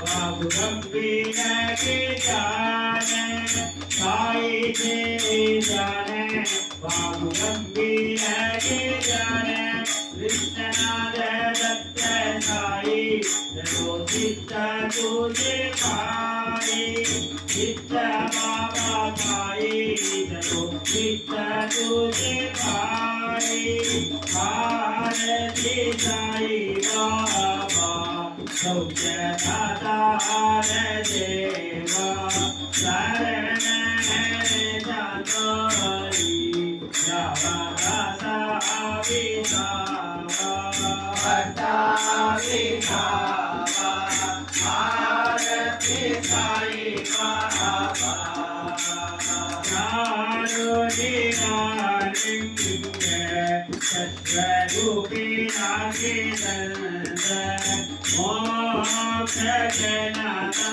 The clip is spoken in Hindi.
बाबू गंभीर के जाने साई तेरी जाने बाबू गंभीर के जाने कृष्णनाथ दत्त साई जो चित्त तुझे पाई चित्त बाबा पाई जो चित्त तुझे पाई भारती साई बाबा सौख्य दातार देवा शरण जातोरी जावा दासा विसावा विसावा भारती साई बाबा नारुणी सत्स्वरूपी नागे नंद मोक्ष जनाता